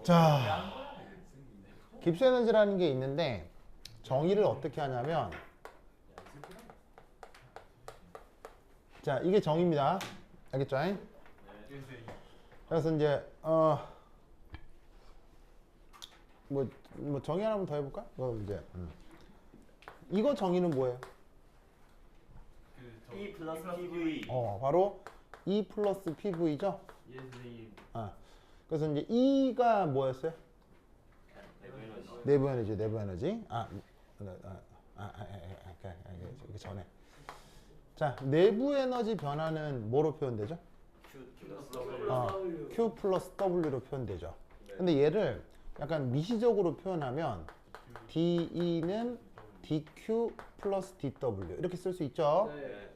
자, 깁스 에너지라는 게 있는데 정의를 어떻게 하냐면, 자, 이게 정의입니다. 알겠죠? 그래서 이제 뭐 정의 하나만 더 해볼까? 이제 이거 정의는 뭐예요? E 플러스 PV. 바로 E 플러스 PV죠? 예, 선생님. 그래서 이제 E가 뭐였어요? 내부 에너지. 내부 에너지. 그 전에. 자, 내부 에너지 변화는 뭐로 표현되죠? Q 플러스 W로 표현되죠. 근데 얘를 약간 미시적으로 표현하면 DE는 DQ 플러스 DW 이렇게 쓸 수 있죠. 네.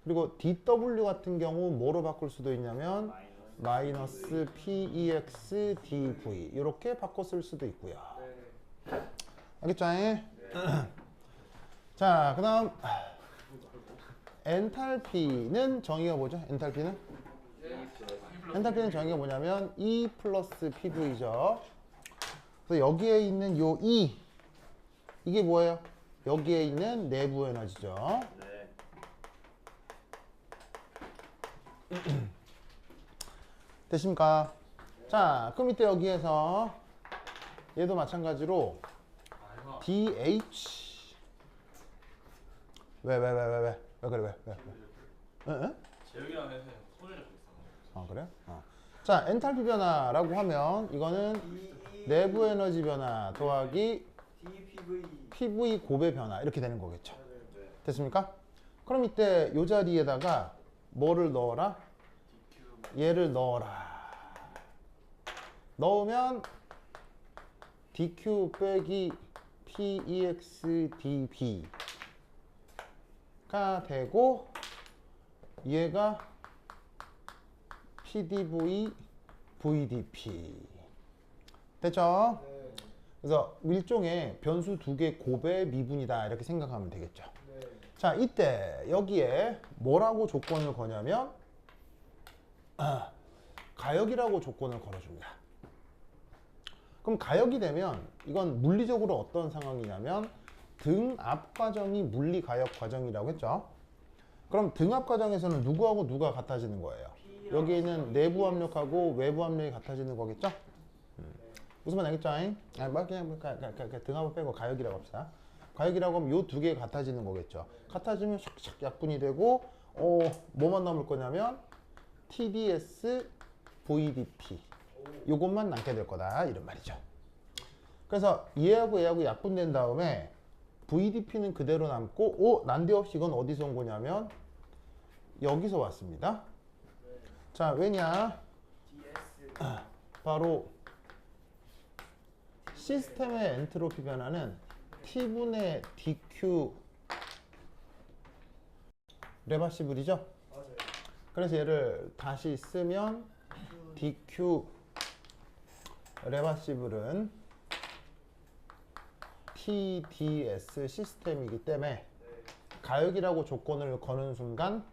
그리고 DW 같은 경우 뭐로 바꿀 수도 있냐면 마이너스 PEX DV 이렇게 바꿔 쓸 수도 있고요. 알겠죠? 자, 그 다음 엔탈피는 정의가 뭐죠? 엔탈피는 정의가 뭐냐면 E 플러스 PV죠. 그래서 여기에 있는 요 E 이게 뭐예요? 여기에 있는 내부 에너지죠. 됐습니까? 자, 그럼 이때 여기에서 얘도 마찬가지로 DH 왜 그래 왜? 응? 재혁이랑 해서 손을 잡고 있어. 그래요? 자, 엔탈피 변화라고 하면 이거는 내부 에너지 변화 더하기 PV 곱의 변화 이렇게 되는 거겠죠. 됐습니까? 그럼 이때 이 자리에다가 뭐를 넣어라? 얘를 넣어라. 넣으면 DQ 빼기 PEX DV가 되고 얘가 PDV VDP 됐죠? 그래서 일종의 변수 두 개 곱의 미분이다 이렇게 생각하면 되겠죠. 자, 이때 여기에 뭐라고 조건을 거냐면 가역이라고 조건을 걸어줍니다. 그럼 가역이 되면 이건 물리적으로 어떤 상황이냐면 등압 과정이 물리 가역 과정이라고 했죠. 그럼 등압 과정에서는 누구하고 누가 같아지는 거예요? 여기 있는 내부 압력하고 외부 압력이 같아지는 거겠죠? 무슨 말 알겠죠? 그냥 등압을 빼고 가역이라고 합시다. 가역이라고 하면 요 두 개 같아지는 거겠죠. 같아지면 샥샥 약분이 되고 뭐만 남을 거냐면 TDS VDP 요것만 남게 될 거다 이런 말이죠. 그래서 얘하고 얘하고 약분된 다음에 VDP는 그대로 남고 난데없이 이건 어디서 온 거냐면 여기서 왔습니다. 자, 왜냐? 바로 시스템의 엔트로피 변화는 T분의 DQ 레버시블이죠? 그래서 얘를 다시 쓰면 DQ 레버시블은 TDS 시스템이기 때문에 가역이라고 조건을 거는 순간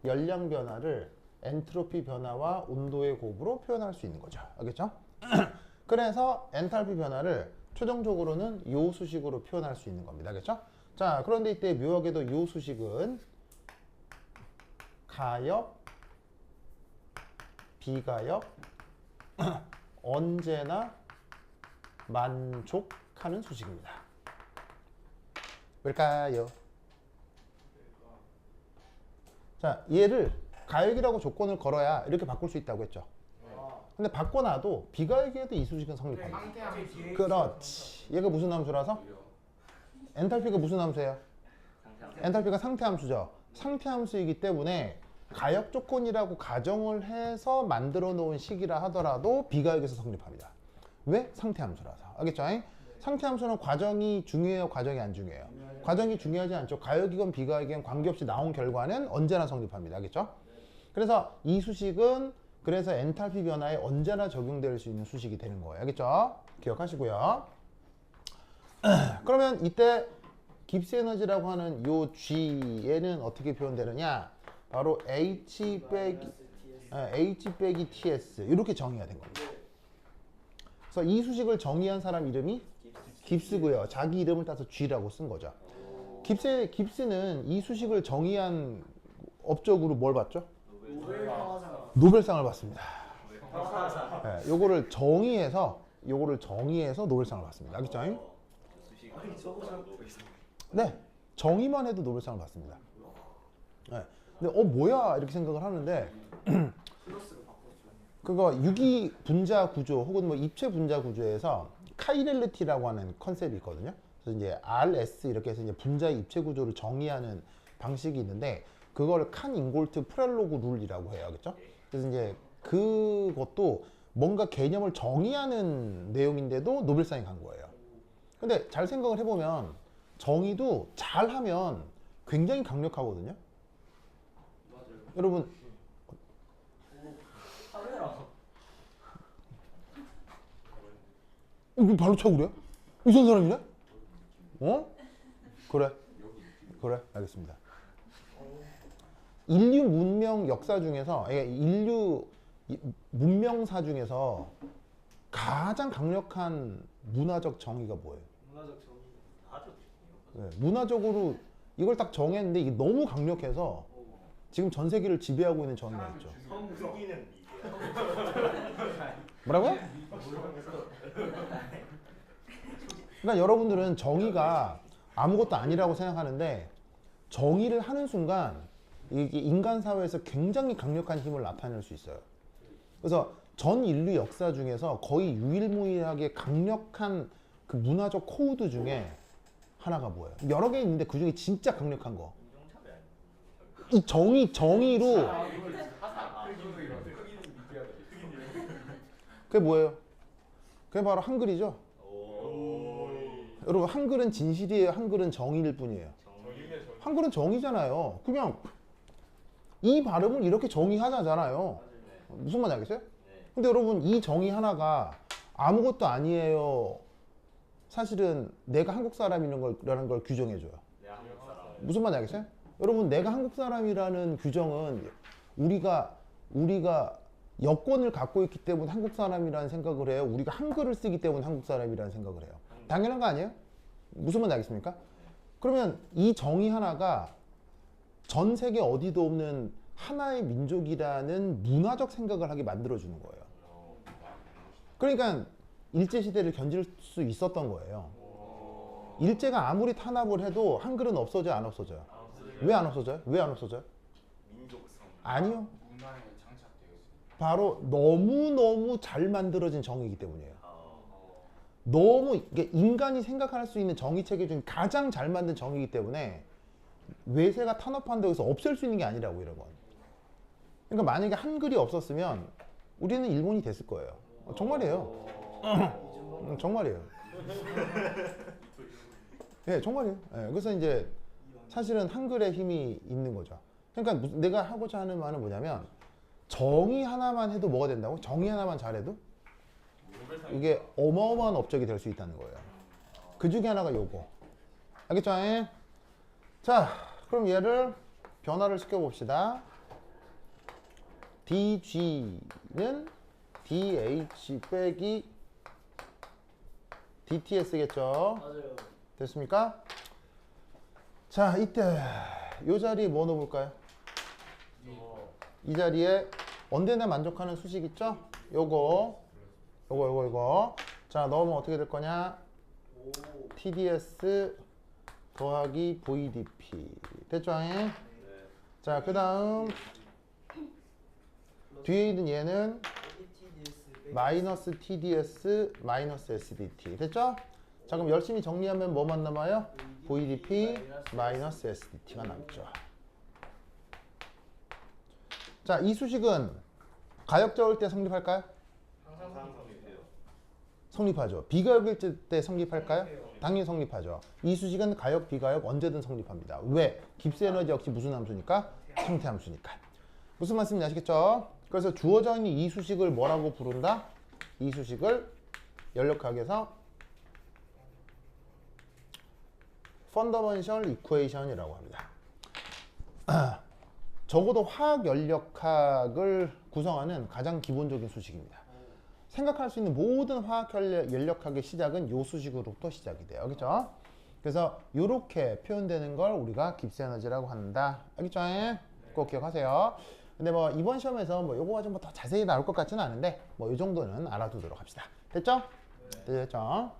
열량 변화를 엔트로피 변화와 온도의 곱으로 표현할 수 있는 거죠. 알겠죠? 그래서 엔탈피 변화를 최종적으로는 요 수식으로 표현할 수 있는 겁니다. 알겠죠? 자, 그런데 이때 묘하게도 요 수식은 가역, 비가역, 언제나 만족하는 수식입니다. 왜일까요? 자, 얘를 가역이라고 조건을 걸어야 이렇게 바꿀 수 있다고 했죠. 근데 바꿔놔도 비가역에도 이 수식은 성립합니다. 그렇지. 얘가 무슨 함수라서? 엔탈피가 무슨 함수예요? 엔탈피가 상태함수죠. 상태함수이기 때문에 가역 조건이라고 가정을 해서 만들어 놓은 식이라 하더라도 비가역에서 성립합니다. 왜? 상태함수라서. 알겠죠? 상태함수는 과정이 중요해요? 과정이 안 중요해요? 과정이 중요하지 않죠. 가역이건 비가역이건 관계없이 나온 결과는 언제나 성립합니다. 알겠죠? 그래서 이 수식은 그래서 엔탈피 변화에 언제나 적용될 수 있는 수식이 되는 거예요. 알겠죠? 기억하시고요. 그러면 이때 깁스 에너지라고 하는 요 G에는 어떻게 표현되느냐? 바로 H 빼기 H 빼기 TS 이렇게 정의가 된 겁니다. 그래서 이 수식을 정의한 사람 이름이 깁스고요. 자기 이름을 따서 G라고 쓴 거죠. 깁스는 이 수식을 정의한 업적으로 뭘 받죠? 노벨상을 받습니다. 네, 요거를 정의해서 노벨상을 받습니다. 알겠죠? 네, 정의만 해도 노벨상을 받습니다. 네. 근데 뭐야 이렇게 생각을 하는데 그거 유기 분자 구조 혹은 뭐 입체 분자 구조에서 카이렐리티라고 하는 컨셉이 있거든요. 그래서 이제 RS 이렇게 해서 이제 분자의 입체 구조를 정의하는 방식이 있는데 그걸 칸 잉골트 프렐로그 룰이라고 해요. 알겠죠? 그래서 이제 그것도 뭔가 개념을 정의하는 내용인데도 노벨상이 간 거예요. 근데 잘 생각을 해보면 정의도 잘하면 굉장히 강력하거든요. 여러분 이거 발로 차고 그래? 이상한 사람이네? 그래 알겠습니다. 인류 문명 역사 중에서 인류 문명사 중에서 가장 강력한 문화적 정의가 뭐예요? 문화적으로 이걸 딱 정했는데 이게 너무 강력해서 지금 전 세계를 지배하고 있는 정의가 있죠. 성기는 뭐라고요? 그러니까 여러분들은 정의가 아무것도 아니라고 생각하는데 정의를 하는 순간 이게 인간 사회에서 굉장히 강력한 힘을 나타낼 수 있어요. 그래서 전 인류 역사 중에서 거의 유일무이하게 강력한 그 문화적 코드 중에 하나가 뭐예요? 여러 개 있는데 그 중에 진짜 강력한 거. 이 정의로 그게 뭐예요? 그게 바로 한글이죠. 여러분 한글은 진실이에요. 한글은 정의일 뿐이에요. 한글은 정의잖아요. 그냥 이 발음을 이렇게 정의하자잖아요. 무슨 말인지 알겠어요? 근데 여러분 이 정의 하나가 아무것도 아니에요. 사실은 내가 한국 사람이라는 걸 규정해줘요. 무슨 말인지 알겠어요? 여러분 내가 한국 사람이라는 규정은 우리가 여권을 갖고 있기 때문에 한국 사람이라는 생각을 해요. 우리가 한글을 쓰기 때문에 한국 사람이라는 생각을 해요. 당연한 거 아니에요? 무슨 말인지 알겠습니까? 그러면 이 정의 하나가 전 세계 어디도 없는 하나의 민족이라는 문화적 생각을 하게 만들어주는 거예요. 그러니까 일제시대를 견딜 수 있었던 거예요. 일제가 아무리 탄압을 해도 한글은 없어져요, 안 없어져요? 왜 안 없어져요? 왜 안 없어져요? 아니요. 바로 너무너무 잘 만들어진 정의이기 때문이에요. 너무 이게 인간이 생각할 수 있는 정의 체계 중에 가장 잘 만든 정의이기 때문에 외세가 탄압한다고 해서 없앨 수 있는 게 아니라고 이런 건. 그러니까 만약에 한글이 없었으면 우리는 일본이 됐을 거예요. 정말이에요. 정말이에요. 예, 정말이에요. 예, 그래서 이제 사실은 한글의 힘이 있는 거죠. 그러니까 내가 하고자 하는 말은 뭐냐면 정의 하나만 해도 뭐가 된다고? 정의 하나만 잘해도 이게 어마어마한 업적이 될 수 있다는 거예요. 그 중에 하나가 요거. 알겠죠? 예? 자, 그럼 얘를 변화를 시켜봅시다. DG는 DH 빼기 DTS겠죠? 맞아요. 됐습니까? 자, 이때 이 자리에 뭐 넣어볼까요? 이 자리에 언제나 만족하는 수식 있죠? 요거. 자, 넣으면 어떻게 될 거냐? TDS 더하기 VDP. 됐죠? 자, 그 다음 뒤에 있는 얘는 마이너스 TDS 마이너스 SDT. 됐죠? 자, 그럼 열심히 정리하면 뭐만 남아요? VDP 마이너스 SDT가 남죠. 자, 이 수식은 가역적일 때 성립할까요? 성립하죠. 비가역일 때 성립할까요? 당연히 성립하죠. 이 수식은 가역, 비가역 언제든 성립합니다. 왜? 깁스 에너지 역시 무슨 함수니까? 상태 함수니까. 무슨 말씀인지 아시겠죠? 그래서 주어져 있는 이 수식을 뭐라고 부른다? 이 수식을 연력학에서 펀더먼셜 이퀘이션이라고 합니다. 적어도 화학 연력학을 구성하는 가장 기본적인 수식입니다. 생각할 수 있는 모든 화학 연력학의 시작은 요 수식으로부터 시작이 돼요. 알겠죠? 그래서 이렇게 표현되는 걸 우리가 깁스 에너지라고 한다. 알겠죠? 꼭 기억하세요. 근데 뭐 이번 시험에서 뭐 요거가 좀 더 자세히 나올 것 같지는 않은데 뭐 이 정도는 알아두도록 합시다. 됐죠? 됐죠?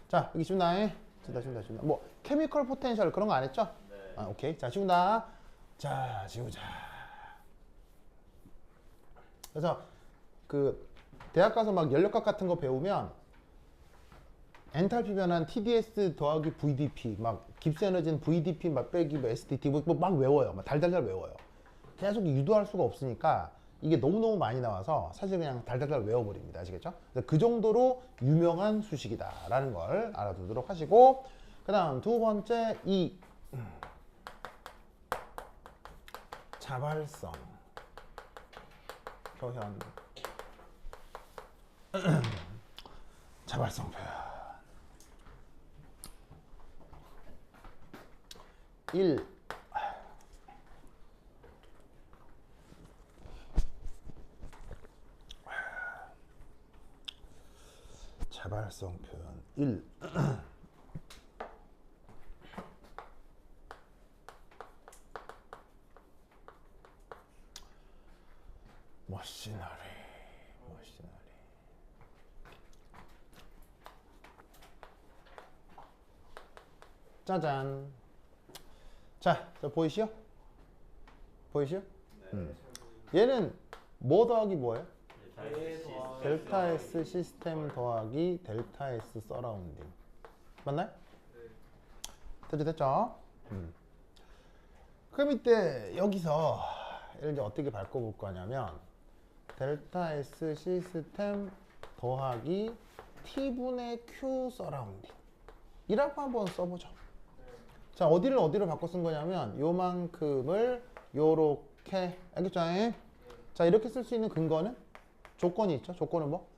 자, 여기 준다. 준다. 뭐 케미컬 포텐셜 그런 거 안 했죠? 아, 오케이. 자, 지운다. 자, 지우자. 그래서 그 대학 가서 막 연력학 같은 거 배우면 엔탈피 변환 TDS 더하기 VDP 막 깁스 에너지는 VDP 막 빼기 뭐 SDT 뭐 막 외워요. 막 달달달 외워요. 계속 유도할 수가 없으니까 이게 너무너무 많이 나와서 사실 그냥 달달달 외워버립니다. 아시겠죠? 그 정도로 유명한 수식이다라는 걸 알아두도록 하시고 그 다음 두 번째 이 자발성 표현 자발성 표현 1 자발성 표현 1 머시너리 짜잔. 자, 보이시요? 얘는 뭐 더하기 뭐예요? 델타 S 시스템 더하기 델타 S 서라운딩. 맞나요? 됐죠? 그럼 이때 여기서 얘를 이제 어떻게 바꿔볼 거냐면 델타 S 시스템 더하기 T분의 Q 서라운딩 이라고 한번 써보죠. 자, 어디를 바꿔 쓴 거냐면 요만큼을 요렇게 알겠죠? 자, 이렇게 쓸 수 있는 근거는 조건이 있죠. 조건은 뭐?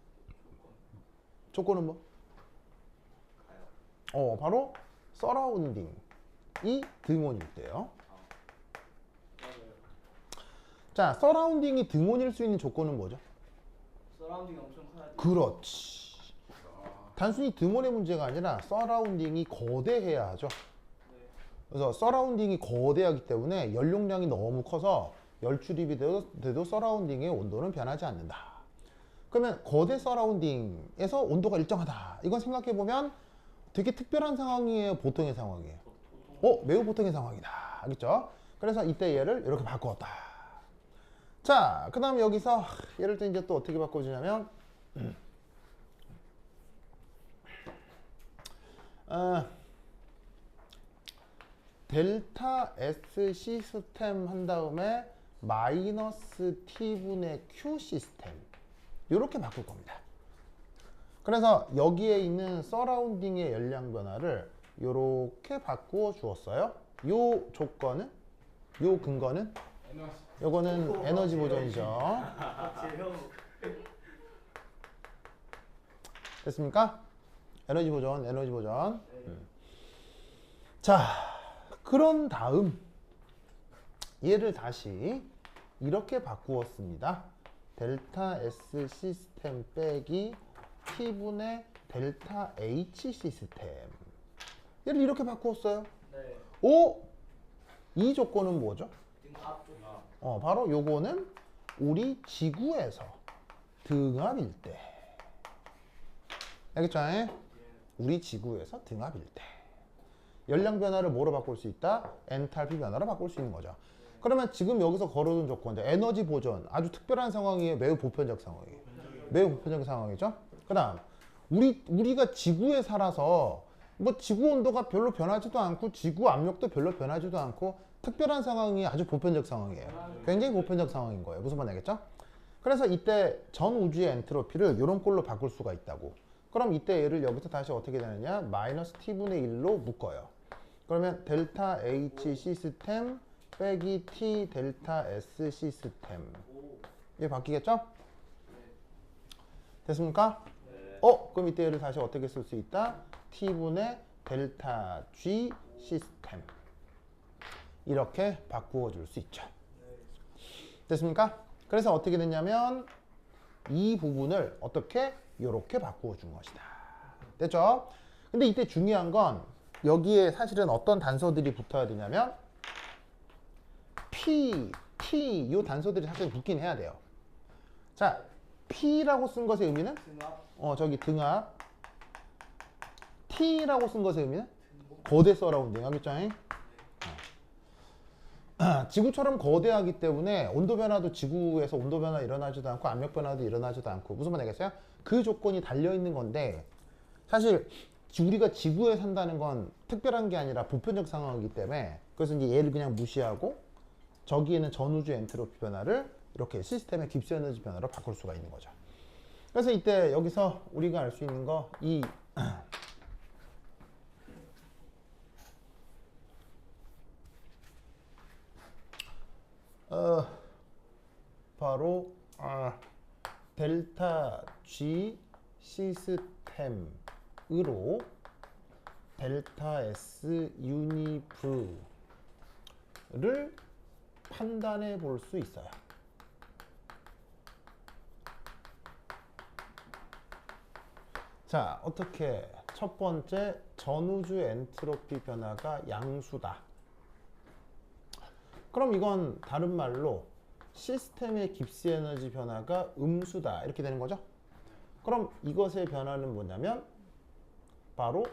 바로 서라운딩이 등원일 때요. 자, 서라운딩이 등원일 수 있는 조건은 뭐죠? 서라운딩이 엄청 커야 돼. 그렇지. 단순히 등원의 문제가 아니라 서라운딩이 거대해야 하죠. 그래서 서라운딩이 거대하기 때문에 연용량이 너무 커서 열출입이 돼도 서라운딩의 온도는 변하지 않는다. 그러면 거대 서라운딩에서 온도가 일정하다. 이건 생각해보면 되게 특별한 상황이에요? 보통의 상황이에요? 매우 보통의 상황이다. 알겠죠? 그래서 이때 얘를 이렇게 바꾸었다. 자, 그 다음에 여기서 얘를 또 이제 또 어떻게 바꿔주냐면 델타 S 시스템 한 다음에 마이너스 T분의 Q 시스템 이렇게 바꿀 겁니다. 그래서 여기에 있는 서라운딩의 열량 변화를 이렇게 바꾸어 주었어요. 요 조건은, 요 근거는 요거는 에너지 보존이죠. 됐습니까? 에너지 보존. 자, 그런 다음 얘를 다시 이렇게 바꾸었습니다. 델타 S 시스템 빼기 T분의 델타 H 시스템. 얘를 이렇게 바꾸었어요. 이 조건은 뭐죠? 바로 요거는 우리 지구에서 등압일 때. 알겠죠? 우리 지구에서 등압일 때. 열량 변화를 뭐로 바꿀 수 있다? 엔탈피 변화로 바꿀 수 있는 거죠. 그러면 지금 여기서 걸어둔 조건, 에너지 보존, 아주 특별한 상황이에요. 매우 보편적 상황이에요. 매우 보편적 상황이죠. 그 다음, 우리가 지구에 살아서 뭐 지구 온도가 별로 변하지도 않고 지구 압력도 별로 변하지도 않고 특별한 상황이 아주 보편적 상황이에요. 굉장히 보편적 상황인 거예요. 무슨 말인지 알겠죠? 그래서 이때 전 우주의 엔트로피를 이런 꼴로 바꿀 수가 있다고. 그럼 이때 얘를 여기서 다시 어떻게 되느냐? 마이너스 T분의 1로 묶어요. 그러면 델타 H 시스템 빼기 T 델타 S 시스템. 이게 바뀌겠죠? 됐습니까? 그럼 이때 얘를 다시 어떻게 쓸 수 있다? T분의 델타 G 시스템. 이렇게 바꾸어 줄 수 있죠. 됐습니까? 그래서 어떻게 됐냐면 이 부분을 어떻게 이렇게 바꾸어 준 것이다. 됐죠? 근데 이때 중요한 건 여기에 사실은 어떤 단서들이 붙어야 되냐면 P, T 이 단서들이 사실 붙긴 해야 돼요. 자, P라고 쓴 것의 의미는 등압 저기 등압. T라고 쓴 것의 의미는 거대 서라운딩 하겠죠? 지구처럼 거대하기 때문에 온도 변화도 지구에서 온도 변화 일어나지도 않고 압력 변화도 일어나지도 않고 무슨 말 되겠어요? 그 조건이 달려 있는 건데 사실 우리가 지구에 산다는 건 특별한 게 아니라 보편적 상황이기 때문에 그래서 이제 얘를 그냥 무시하고 저기에는 전우주 엔트로피 변화를 이렇게 시스템의 깁스 에너지 변화로 바꿀 수가 있는 거죠. 그래서 이때 여기서 우리가 알 수 있는 거 이 바로 델타 G 시스템으로 델타 S 유니브를 판단해 볼 수 있어요. 자, 어떻게 첫 번째 전우주 엔트로피 변화가 양수다. 그럼 이건 다른 말로 시스템의 깁스 에너지 변화가 음수다 이렇게 되는 거죠. 그럼 이것의 변화는 뭐냐면 바로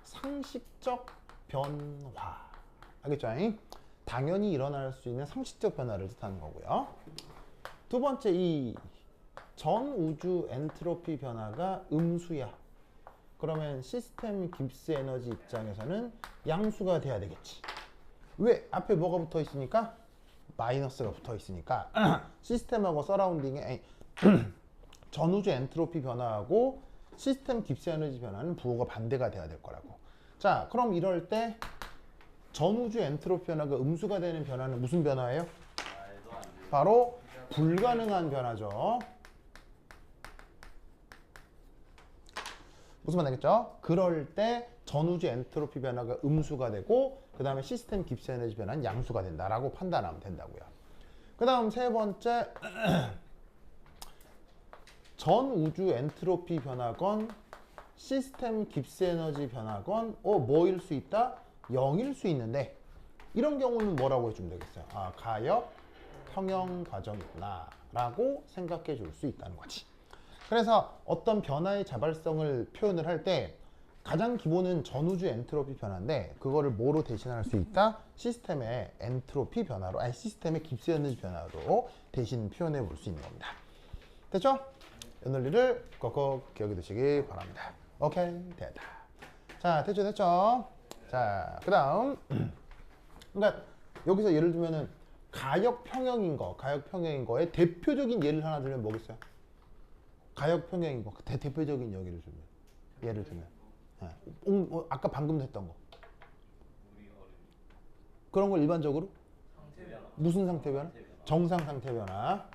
상식적 변화. 알겠죠? 당연히 일어날 수 있는 상식적 변화를 뜻하는 거고요. 두 번째 이 전 우주 엔트로피 변화가 음수야. 그러면 시스템 깁스 에너지 입장에서는 양수가 돼야 되겠지. 왜? 앞에 뭐가 붙어 있으니까? 마이너스가 붙어 있으니까 시스템하고 서라운딩에 전우주 엔트로피 변화하고 시스템 깁스 에너지 변화는 부호가 반대가 돼야 될 거라고. 자, 그럼 이럴 때 전우주 엔트로피 변화가 음수가 되는 변화는 무슨 변화예요? 바로 불가능한 변화죠. 무슨 말 되겠죠? 그럴 때 전우주 엔트로피 변화가 음수가 되고 그 다음에 시스템 깁스 에너지 변화는 양수가 된다라고 판단하면 된다고요. 그 다음 세 번째 전우주 엔트로피 변화건 시스템 깁스 에너지 변화건 뭐일 수 있다? 0일 수 있는데 이런 경우는 뭐라고 해주면 되겠어요? 가역 평형 과정이구나 라고 생각해 줄 수 있다는 거지. 그래서 어떤 변화의 자발성을 표현을 할 때 가장 기본은 전우주 엔트로피 변화인데 그거를 뭐로 대신할 수 있다? 시스템의 엔트로피 변화로, 아니 시스템의 깁스 에너지 변화로 대신 표현해 볼 수 있는 겁니다. 됐죠? 이 논리를 꼭꼭 기억해 두시기 바랍니다. 오케이, 됐다. 자, 됐죠? 자, 그 다음 그러니까 여기서 예를 들면은 가역 평형인 거의 대표적인 예를 하나 들면 뭐겠어요? 가역 평형인 거, 대표적인 예를 들면 아까 방금 했던 거 그런 걸 일반적으로 무슨 상태 변화? 정상 상태 변화.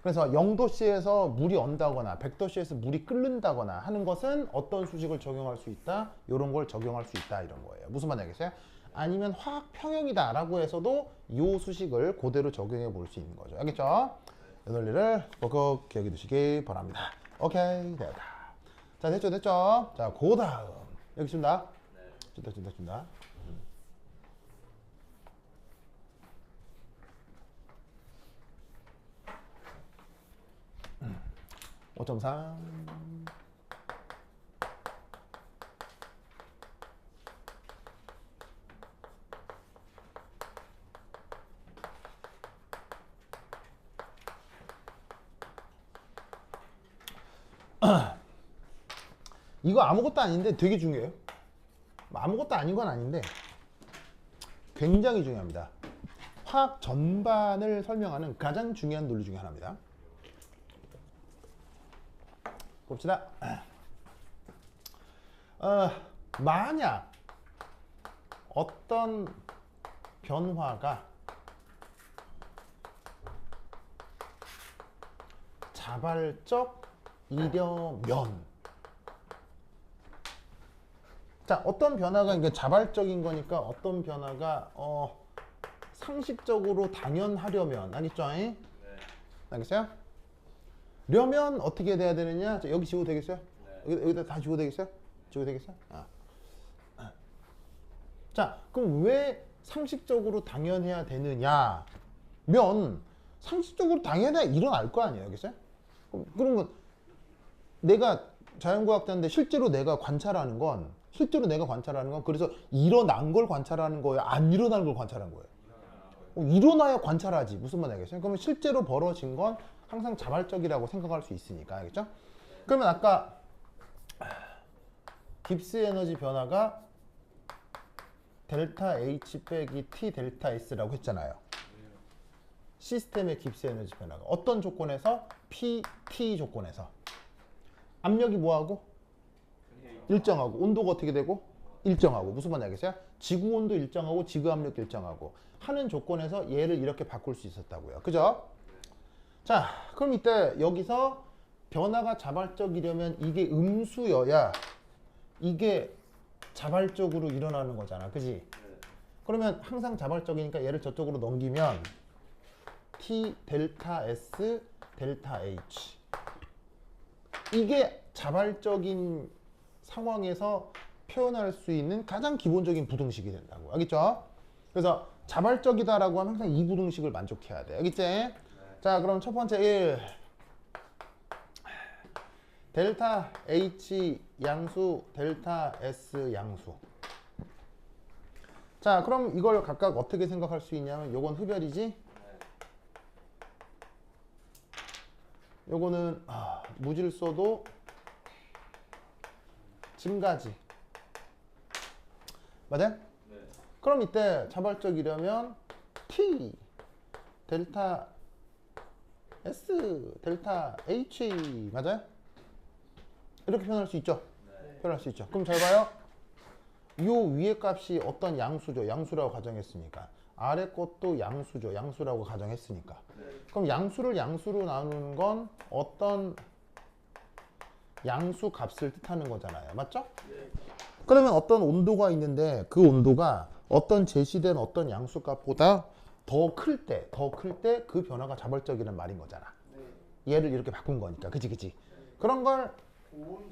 그래서 0도씨에서 물이 언다거나 100도씨에서 물이 끓는다거나 하는 것은 어떤 수식을 적용할 수 있다? 이런 걸 적용할 수 있다 이런 거예요. 무슨 말인지 알겠어요? 아니면 화학 평형이다 라고 해서도 이 수식을 그대로 적용해 볼 수 있는 거죠. 알겠죠? 이 논리를 꼭 기억해 두시기 바랍니다. 오케이, 됐다. 자, 됐죠? 자, 그 다음 여기 준다. 준다. 5.3 이거 아무것도 아닌데 되게 중요해요. 아무것도 아닌 건 아닌데 굉장히 중요합니다. 화학 전반을 설명하는 가장 중요한 논리 중에 하나입니다. 봅시다. 만약 어떤 변화가 자발적 이려면 자, 어떤 변화가 이게 자발적인 거니까 어떤 변화가 상식적으로 당연하려면 알겠죠? 네. 알겠어요? 려면 어떻게 돼야 되느냐? 자, 여기 지워도 되겠어요? 네. 여기다 다 지워도 되겠어요? 지워도 되겠어요? 자, 그럼 왜 상식적으로 당연해야 되느냐? 면 상식적으로 당연해야 일어날 거 아니에요, 알겠어요? 그러면 내가 자연과학자인데 실제로 내가 관찰하는 건 그래서 일어난 걸 관찰하는 거예요? 안 일어난 걸 관찰한 거예요? 일어나야 관찰하지. 무슨 말 알겠어요? 그러면 실제로 벌어진 건 항상 자발적이라고 생각할 수 있으니까. 알겠죠? 그러면 아까 깁스 에너지 변화가 델타 H 빼기 T 델타 S라고 했잖아요. 시스템의 깁스 에너지 변화가 어떤 조건에서? PT 조건에서. 압력이 뭐하고? 일정하고. 온도가 어떻게 되고? 일정하고. 무슨 말인지 알겠어요? 지구 온도 일정하고 지구 압력 일정하고 하는 조건에서 얘를 이렇게 바꿀 수 있었다고요. 그죠? 자, 그럼 이때 여기서 변화가 자발적이려면 이게 음수여야 이게 자발적으로 일어나는 거잖아. 그지? 그러면 항상 자발적이니까 얘를 저쪽으로 넘기면 T 델타 S 델타 H 이게 자발적인 상황에서 표현할 수 있는 가장 기본적인 부등식이 된다고. 알겠죠? 그래서 자발적이다라고 하면 항상 이 부등식을 만족해야 돼. 알겠지? 자, 그럼 첫 번째 1 델타 H 양수 델타 S 양수. 자, 그럼 이걸 각각 어떻게 생각할 수 있냐면 요건 흡열이지? 요거는 무질서도 증가지. 맞아요? 네. 그럼 이때 자발적이려면 T 델타 S 델타 H 맞아요? 이렇게 표현할 수 있죠? 네. 표현할 수 있죠. 그럼 잘 봐요. 요 위에 값이 어떤 양수죠? 양수라고 가정했으니까. 아래 것도 양수죠. 양수라고 가정했으니까. 네. 그럼 양수를 양수로 나누는 건 어떤 양수 값을 뜻하는 거잖아요. 맞죠? 네. 그러면 어떤 온도가 있는데 그 온도가 어떤 제시된 어떤 양수 값보다 더 클 때 그 변화가 자발적이라는 말인 거잖아. 네. 얘를 이렇게 바꾼 거니까. 그치? 그런 걸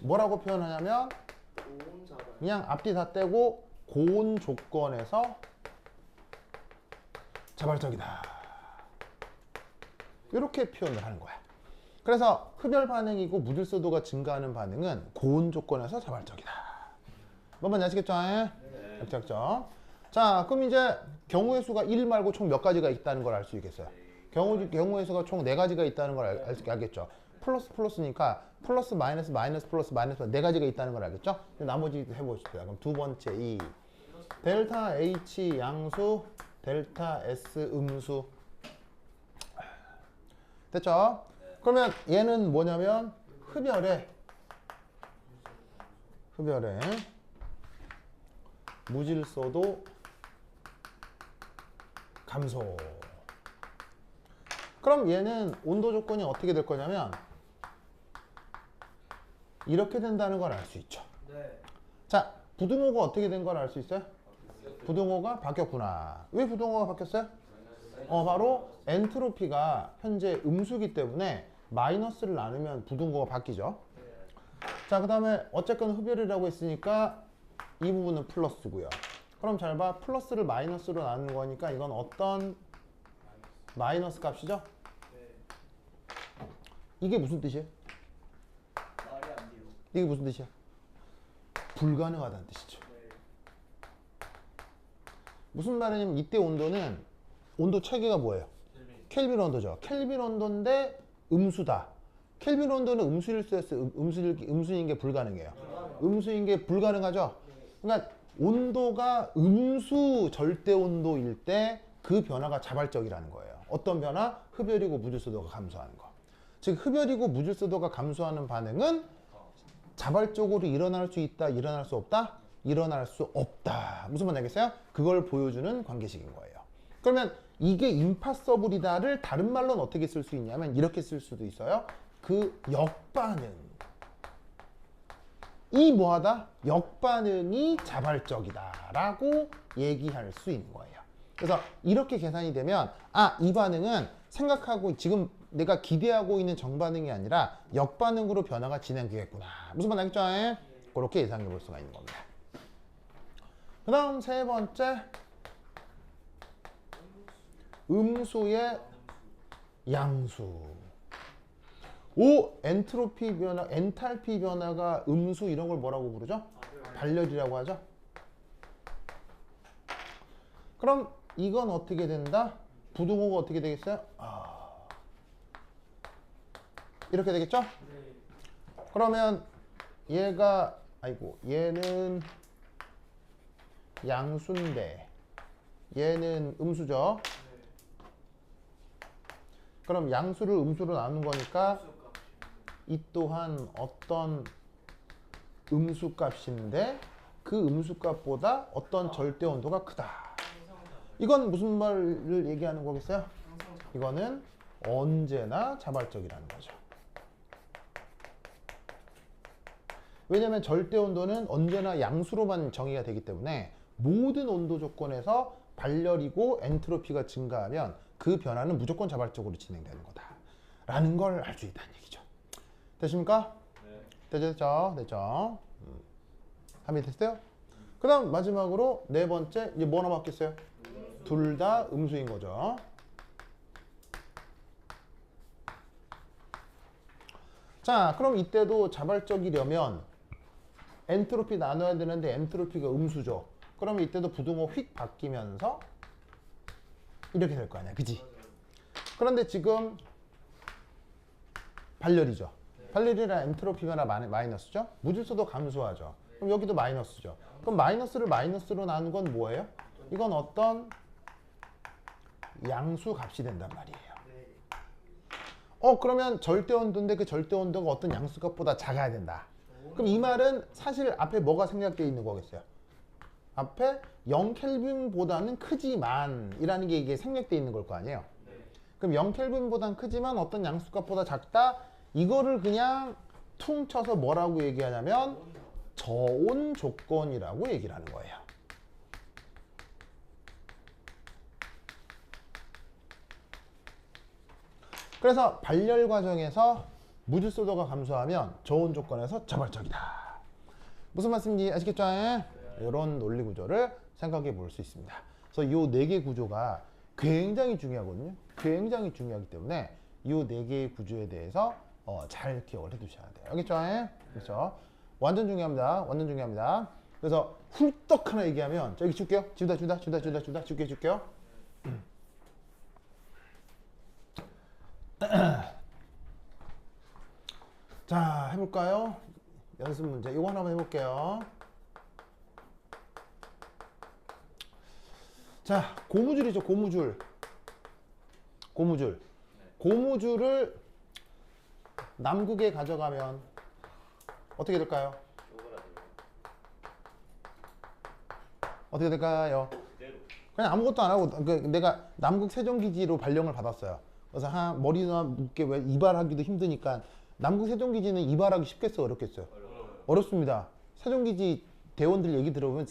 뭐라고 표현하냐면 고온 자발. 그냥 앞뒤 다 떼고 고온 조건에서 자발적이다. 이렇게 표현을 하는 거야. 그래서 흡열 반응이고 무질서도가 증가하는 반응은 고온 조건에서 자발적이다. 뭔지 아시겠죠? 네. 알죠? 자, 그럼 이제 경우의 수가 1 말고 총 몇 가지가 있다는 걸 알 수 있겠어요? 경우의 수가 총 4가지가 있다는 걸 알겠죠? 플러스니까 플러스 마이너스 플러스 마이너스 4가지가 있다는 걸 알겠죠? 나머지 해보십시오. 그럼 두 번째 2 델타 H 양수 델타 S 음수. 됐죠? 그러면 얘는 뭐냐면 흡열의 무질서도 감소. 그럼 얘는 온도 조건이 어떻게 될 거냐면 이렇게 된다는 걸 알 수 있죠. 네. 자, 부등호가 어떻게 된 걸 알 수 있어요? 부등호가 바뀌었구나. 왜 부등호가 바뀌었어요? 바로 엔트로피가 현재 음수기 때문에 마이너스를 나누면 부등호가 바뀌죠. 자, 그 다음에 어쨌건 흡열이라고 했으니까 이 부분은 플러스고요. 그럼 잘 봐. 플러스를 마이너스로 나누는 거니까 이건 어떤 마이너스 값이죠? 네. 이게 무슨 뜻이에요? 말이 안 돼요. 이게 무슨 뜻이야? 불가능하다는 뜻이죠. 네. 무슨 말이냐면 이때 온도는 온도 체계가 뭐예요? 켈빈 온도죠. 켈빈 온도인데 음수다. 켈빈 온도는 음수일 수 있어요. 음수인 게 불가능해요. 음수인 게 불가능하죠. 그러니까 온도가 음수 절대 온도일 때 그 변화가 자발적이라는 거예요. 어떤 변화? 흡열이고 무질서도가 감소하는 거. 즉 흡열이고 무질서도가 감소하는 반응은 자발적으로 일어날 수 있다, 일어날 수 없다? 일어날 수 없다. 무슨 말인지 알겠어요? 그걸 보여주는 관계식인 거예요. 그러면 이게 임파서블이다를 다른 말로는 어떻게 쓸 수 있냐면 이렇게 쓸 수도 있어요. 그 역반응. 이 뭐하다? 역반응이 자발적이다라고 얘기할 수 있는 거예요. 그래서 이렇게 계산이 되면 이 반응은 생각하고 지금 내가 기대하고 있는 정반응이 아니라 역반응으로 변화가 진행되겠구나. 무슨 말 알겠죠? 그렇게 예상해 볼 수가 있는 겁니다. 그 다음 세 번째, 음수의 양수. 엔트로피 변화, 엔탈피 변화가 음수 이런 걸 뭐라고 부르죠? 발열이라고 하죠. 그럼 이건 어떻게 된다? 부등호가 어떻게 되겠어요? 이렇게 되겠죠? 그러면 얘는 양수인데 얘는 음수죠. 그럼 양수를 음수로 나눈 거니까 이 또한 어떤 음수값인데 그 음수값보다 어떤 절대 온도가 크다. 이건 무슨 말을 얘기하는 거겠어요? 이거는 언제나 자발적이라는 거죠. 왜냐하면 절대 온도는 언제나 양수로만 정의가 되기 때문에 모든 온도 조건에서 발열이고 엔트로피가 증가하면 그 변화는 무조건 자발적으로 진행되는 거다 라는 걸 알 수 있다는 얘기죠. 됐습니까? 네. 됐죠? 합의 됐어요? 그 다음 마지막으로 네 번째, 이제 뭐 남았겠어요? 둘 다 음수인 거죠. 자, 그럼 이때도 자발적이려면 엔트로피 나눠야 되는데 엔트로피가 음수죠. 그러면 이때도 부등호 휙 바뀌면서 이렇게 될 거 아니야, 그지? 그런데 지금 발열이죠. 발열이라 엔트로피 변화 마이너스죠. 무질서도 감소하죠. 그럼 여기도 마이너스죠. 그럼 마이너스를 마이너스로 나눈 건 뭐예요? 이건 어떤 양수 값이 된단 말이에요. 그러면 절대 온도인데 그 절대 온도가 어떤 양수 값보다 작아야 된다. 그럼 이 말은 사실 앞에 뭐가 생략되어 있는 거겠어요? 앞에 0켈빈보다는 크지만 이라는 게 이게 생략되어 있는 걸 거 아니에요? 그럼 0켈빈보다는 크지만 어떤 양수값보다 작다? 이거를 그냥 퉁 쳐서 뭐라고 얘기하냐면 저온 조건이라고 얘기를 하는 거예요. 그래서 발열 과정에서 무질서도가 감소하면 저온 조건에서 자발적이다. 무슨 말씀인지 아시겠죠? 이런 논리 구조를 생각해 볼 수 있습니다. 그래서 이 네 개 구조가 굉장히 중요하거든요. 굉장히 중요하기 때문에 이 네 개의 구조에 대해서 잘 기억을 해 두셔야 돼요. 알겠죠? 그렇죠? 완전 중요합니다. 그래서 훌떡 하나 얘기하면 저기 줄게요. 줄게요. 자, 해볼까요? 연습 문제. 이거 하나 한번 해볼게요. 자, 고무줄이죠. 고무줄을 남극에 가져가면 어떻게 될까요? 어떻게 될까요? 그냥 아무것도 안 하고 내가 남극 세종기지로 발령을 받았어요. 그래서 머리나 묶게 왜 이발하기도 힘드니까 남극 세종기지는 이발하기 쉽겠어요? 어렵겠어요? 어렵습니다. 세종기지 대원들 얘기 들어보면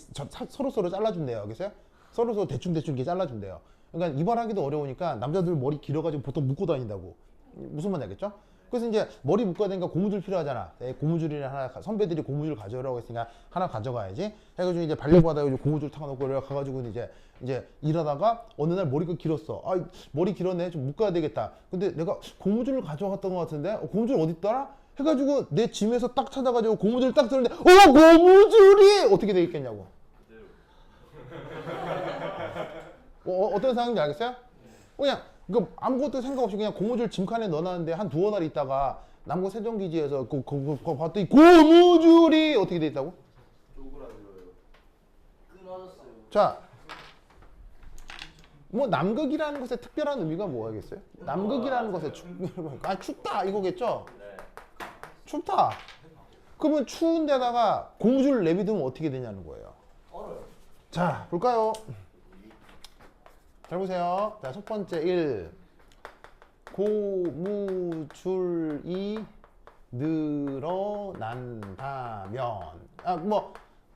서로 잘라준대요. 알겠어요? 서로 대충 이렇게 잘라준대요. 그러니까 이발하기도 어려우니까 남자들 머리 길어가지고 보통 묶고 다닌다고. 무슨 말인지 알겠죠? 그래서 이제 머리 묶어야 되니까 고무줄 필요하잖아. 고무줄이나 하나, 선배들이 고무줄 가져오라고 했으니까 하나 가져가야지. 해가지고 이제 발령받아가지고 고무줄 타놓고 가가지고 이제 일하다가 어느 날 머리가 길었어. 머리 길었네. 좀 묶어야 되겠다. 근데 내가 고무줄을 가져갔던 것 같은데 고무줄 어디 있더라? 해가지고 내 짐에서 딱 찾아가지고 고무줄 딱 들었는데 고무줄이 어떻게 되겠냐고. 어떤 상황인지 알겠어요? 그냥 이거 아무것도 생각 없이 그냥 고무줄 짐칸에 넣어놨는데 한 두어 날 있다가 남구 세종기지에서 봤더니 고무줄이 어떻게 돼 있다고? 쪼그라들어요. 끊어졌어요. 자, 뭐 남극이라는 것의 특별한 의미가 뭐겠어요? 남극이라는 것의 춥다 이거겠죠? 네. 춥다. 그러면 추운 데다가 고무줄을 내비두면 어떻게 되냐는 거예요. 얼어요. 자, 볼까요? 잘 보세요. 자, 첫 번째 1. 고무줄이 늘어난다면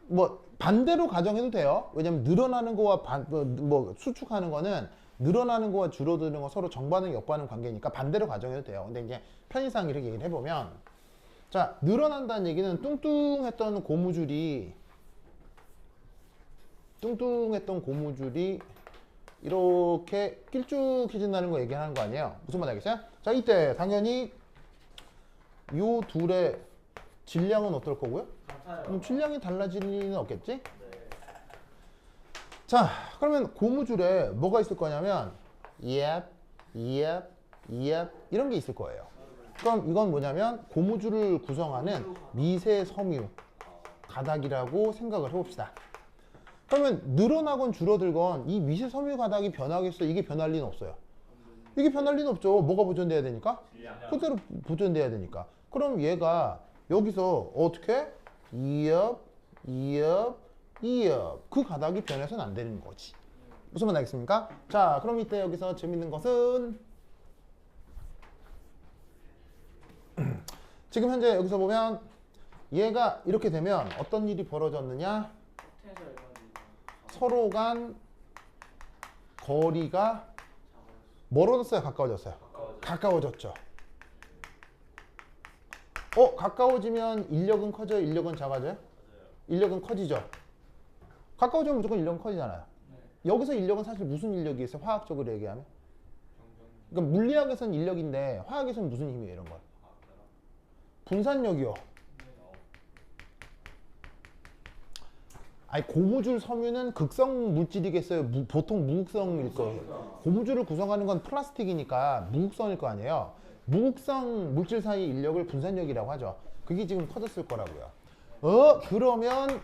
뭐 반대로 가정해도 돼요. 왜냐면 늘어나는 거와 뭐 수축하는 거는 늘어나는 거와 줄어드는 거 서로 정반응 역반응 관계니까 반대로 가정해도 돼요. 근데 이제 편의상 이렇게 얘기를 해보면 자, 늘어난다는 얘기는 뚱뚱했던 고무줄이 이렇게 길쭉해진다는 거 얘기하는 거 아니에요? 무슨 말 알겠어요? 자, 이때 당연히 요 둘의 질량은 어떨 거고요? 같아요. 질량이 달라질 리는 없겠지? 네. 자, 그러면 고무줄에 뭐가 있을 거냐면 이런 게 있을 거예요. 그럼 이건 뭐냐면 고무줄을 구성하는 미세 섬유 가닥이라고 생각을 해봅시다. 그러면 늘어나건 줄어들건 이 미세 섬유 가닥이 변하겠어? 이게 변할 리는 없어요. 이게 변할 리는 없죠. 뭐가 보존돼야 되니까? 그대로 보존돼야 되니까. 그럼 얘가 여기서 어떻게? 그 가닥이 변해서는 안 되는 거지. 무슨 말 알겠습니까? 자, 그럼 이때 여기서 재밌는 것은 지금 현재 여기서 보면 얘가 이렇게 되면 어떤 일이 벌어졌느냐? 서로 간 거리가 멀어졌어요? 가까워졌어요? 가까워졌죠. 가까워지면 인력은 커져요? 인력은 작아져요? 인력은 커지죠. 가까워지면 무조건 인력은 커지잖아요. 여기서 인력은 사실 무슨 인력이 있어요? 화학적으로 얘기하면? 그러니까 물리학에서는 인력인데 화학에서는 무슨 힘이에요? 이런 거. 분산력이요. 아니, 고무줄 섬유는 극성 물질이겠어요? 보통 무극성일 거예요. 고무줄을 구성하는 건 플라스틱이니까 무극성일 거 아니에요. 무극성 물질 사이 인력을 분산력이라고 하죠. 그게 지금 커졌을 거라고요. 그러면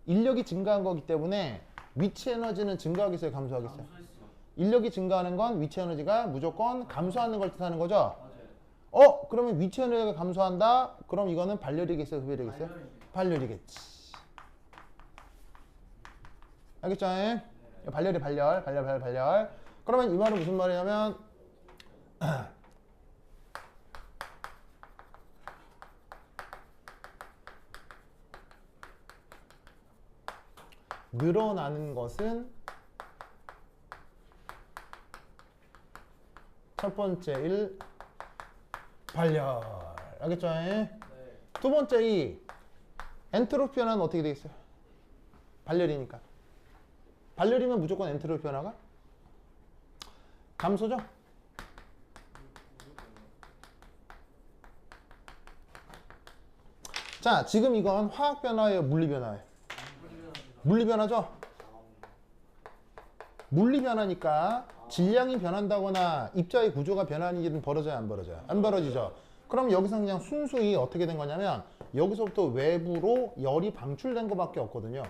인력이 증가한 거기 때문에 위치 에너지는 증가하겠어요? 감소하겠어요? 인력이 증가하는 건 위치 에너지가 무조건 감소하는 걸 뜻하는 거죠. 그러면 위치 에너지가 감소한다? 그럼 이거는 발열이겠어요? 흡열이겠어요? 발열이겠지. 알겠죠? 발열. 그러면 이 말은 무슨 말이냐면 늘어나는 것은 첫 번째 1 발열. 알겠죠? 두 번째 2 엔트로피 변화는 어떻게 되겠어요? 발열이니까. 발열이면 무조건 엔트로피 변화가 감소죠? 자, 지금 이건 화학 변화예요? 물리 변화예요? 물리 변화죠? 물리 변화니까 질량이 변한다거나 입자의 구조가 변하는 일은 벌어져요? 안 벌어져요? 안 벌어지죠? 그럼 여기서 그냥 순수히 어떻게 된 거냐면 여기서부터 외부로 열이 방출된 것밖에 없거든요.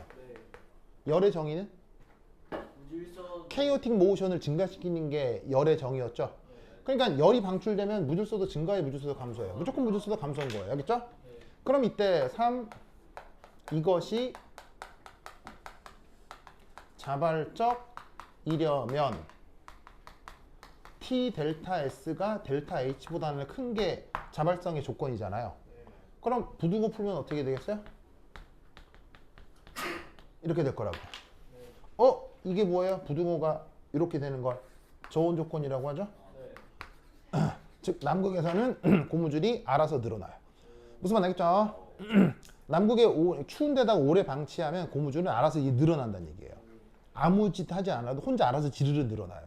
열의 정의는? 케이오틱 모션을 증가시키는 게 열의 정의였죠. 그러니까 열이 방출되면 무질서도 증가해, 무질서도 감소해요. 무조건 무질서도 감소한 거예요. 알겠죠? 그럼 이때 3 이것이 자발적이려면 T 델타 S가 델타 H보다는 큰 게 자발성의 조건이잖아요. 그럼 부등호 풀면 어떻게 되겠어요? 이렇게 될 거라고. 이게 뭐예요? 부등호가 이렇게 되는 걸 저온 조건이라고 하죠? 즉 남극에서는 고무줄이 알아서 늘어나요. 무슨 말 알겠죠? 남극에 추운 데다가 오래 방치하면 고무줄은 알아서 늘어난다는 얘기예요. 아무 짓 하지 않아도 혼자 알아서 지르르 늘어나요.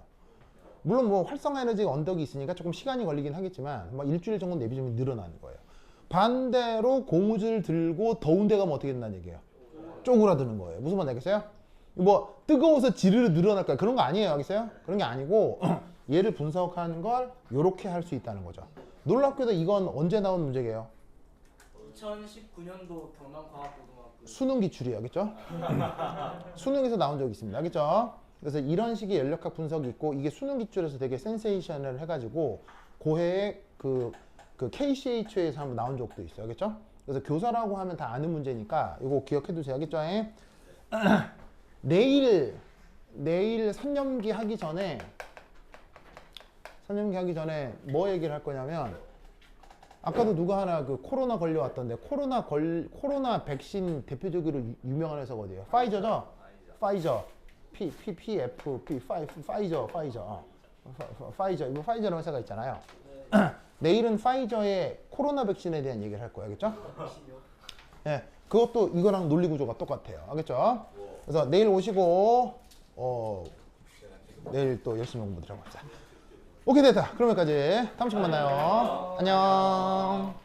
물론 뭐 활성화 에너지가 언덕이 있으니까 조금 시간이 걸리긴 하겠지만 뭐 일주일 정도 내비두면 늘어나는 거예요. 반대로 고무줄 들고 더운 데 가면 어떻게 된다는 얘기예요? 쪼그라드는 거예요. 무슨 말 알겠어요? 뭐 뜨거워서 지르르 늘어날까요? 그런 거 아니에요. 알겠어요? 그런 게 아니고 얘를 분석하는 걸 이렇게 할 수 있다는 거죠. 놀랍게도 이건 언제 나온 문제예요? 2019년도 경남과학고등학교 수능 기출이에요. 알겠죠? 수능에서 나온 적이 있습니다. 알겠죠? 그래서 이런 식의 연력학 분석이 있고 이게 수능 기출에서 되게 센세이션을 해가지고 고해의 그 KCH에서 한번 나온 적도 있어요. 알겠죠? 그래서 교사라고 하면 다 아는 문제니까 이거 기억해 두세요. 알겠죠? 내일 3년기 하기 전에 뭐 얘기를 할 거냐면 아까도 누가 하나 그 코로나 걸려왔던데 코로나 백신 대표적으로 유명한 회사가 어디예요? 파이저죠? 파이저. 파이저. 파이저. 이거 파이저라는 회사가 있잖아요. 내일은 파이저의 코로나 백신에 대한 얘기를 할 거예요. 알겠죠? 예. 그것도 이거랑 논리 구조가 똑같아요. 알겠죠? 그래서 내일 오시고 내일 또 열심히 공부 들어가자. 오케이 됐다. 그럼 여기까지. 다음 시간 만나요. 안녕.